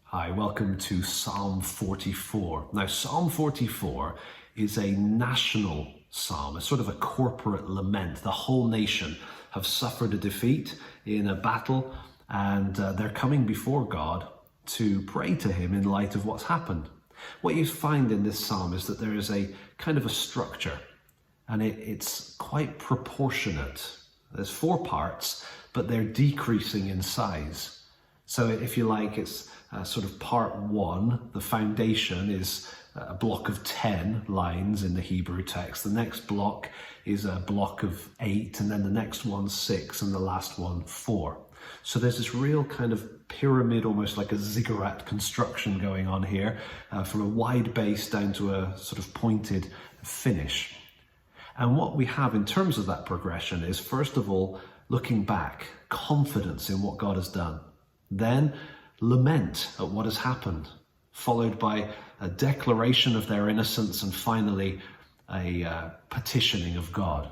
Hi, welcome to Psalm 44. Now, Psalm 44 is a national psalm. It's sort of a corporate lament. The whole nation have suffered a defeat in a battle, and they're coming before God to pray to him in light of what's happened. What you find in this psalm is that there is a kind of a structure, and it's quite proportionate. There's 4 parts, but they're decreasing in size. So if you like, it's sort of part 1, the foundation is a block of 10 lines in the Hebrew text. The next block is a block of 8, and then the next one 6, and the last one 4. So there's this real kind of pyramid, almost like a ziggurat construction going on here, from a wide base down to a sort of pointed finish. And what we have in terms of that progression is, first of all, looking back, confidence in what God has done. Then lament at what has happened, followed by a declaration of their innocence, and finally a petitioning of God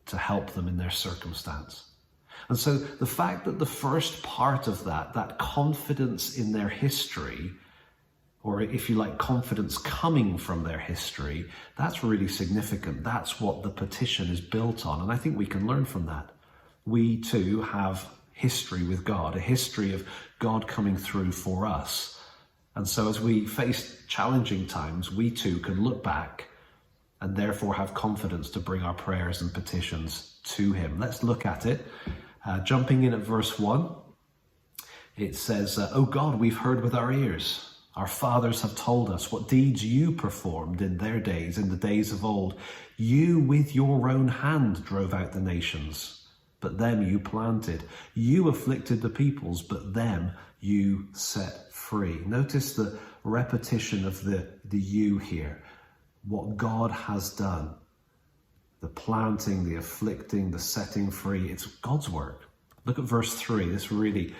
to help them in their circumstance. And so the fact that the first part of that confidence in their history, or if you like, confidence coming from their history, that's really significant. That's what the petition is built on. And I think we can learn from that. We too have history with God, a history of God coming through for us. And so as we face challenging times, we too can look back and therefore have confidence to bring our prayers and petitions to him. Let's look at it. Jumping in at verse 1, it says, "O God, we've heard with our ears. Our fathers have told us what deeds you performed in their days, in the days of old. You with your own hand drove out the nations, but them you planted. You afflicted the peoples, but them you set free." Notice the repetition of the you here. What God has done. The planting, the afflicting, the setting free. It's God's work. Look at verse 3. This really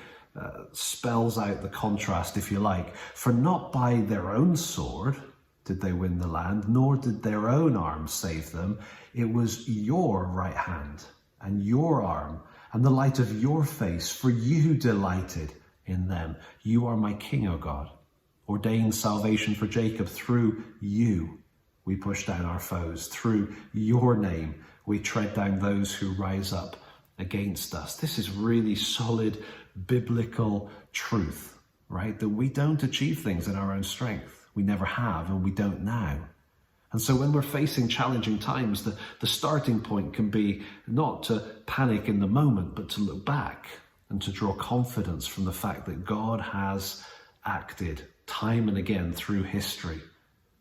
spells out the contrast, if you like. "For not by their own sword did they win the land, nor did their own arm save them. It was your right hand and your arm and the light of your face, for you delighted in them. You are my King, O God. Ordained salvation for Jacob. Through you we push down our foes. Through your name we tread down those who rise up against us." This is really solid biblical truth, right? That we don't achieve things in our own strength. We never have, and we don't now. And so when we're facing challenging times, the starting point can be not to panic in the moment, but to look back and to draw confidence from the fact that God has acted time and again through history.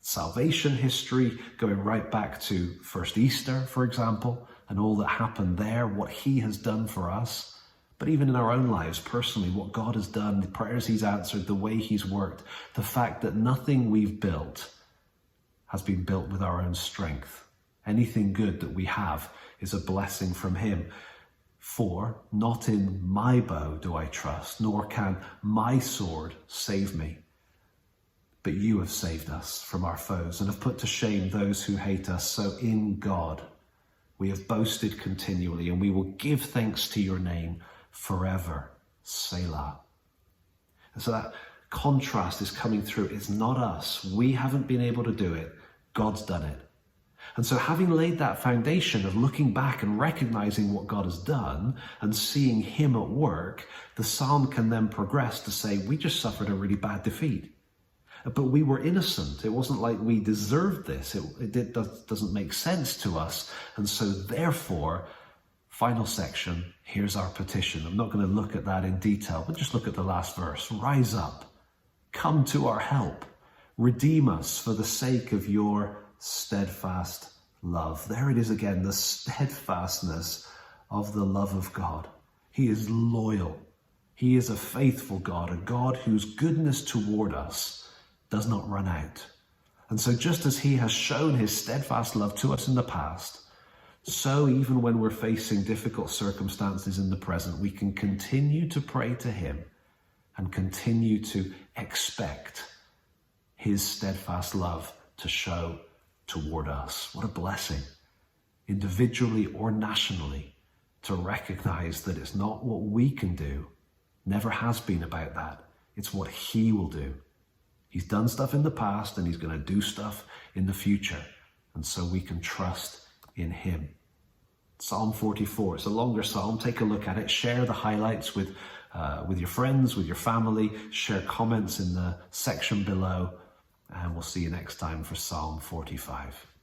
Salvation history, going right back to first Easter, for example, and all that happened there, what he has done for us. But even in our own lives, personally, what God has done, the prayers he's answered, the way he's worked, the fact that nothing we've built has been built with our own strength. Anything good that we have is a blessing from him. "For not in my bow do I trust, nor can my sword save me. But you have saved us from our foes and have put to shame those who hate us. So in God we have boasted continually, and we will give thanks to your name forever. Selah." And so that contrast is coming through. It's not us. We haven't been able to do it. God's done it. And so having laid that foundation of looking back and recognizing what God has done and seeing him at work, the psalm can then progress to say, we just suffered a really bad defeat. But we were innocent. It wasn't like we deserved this. It doesn't make sense to us. And so therefore, final section, here's our petition. I'm not going to look at that in detail, but just look at the last verse. "Rise up, come to our help, redeem us for the sake of your steadfast love." There it is again, the steadfastness of the love of God. He is loyal. He is a faithful God, a God whose goodness toward us does not run out. And so just as he has shown his steadfast love to us in the past, so even when we're facing difficult circumstances in the present, we can continue to pray to him and continue to expect his steadfast love to show toward us. What a blessing, individually or nationally, to recognize that it's not what we can do, never has been about that. It's what he will do. He's done stuff in the past and he's going to do stuff in the future. And so we can trust in him. Psalm 44, it's a longer psalm. Take a look at it. Share the highlights with your friends, with your family. Share comments in the section below. And we'll see you next time for Psalm 45.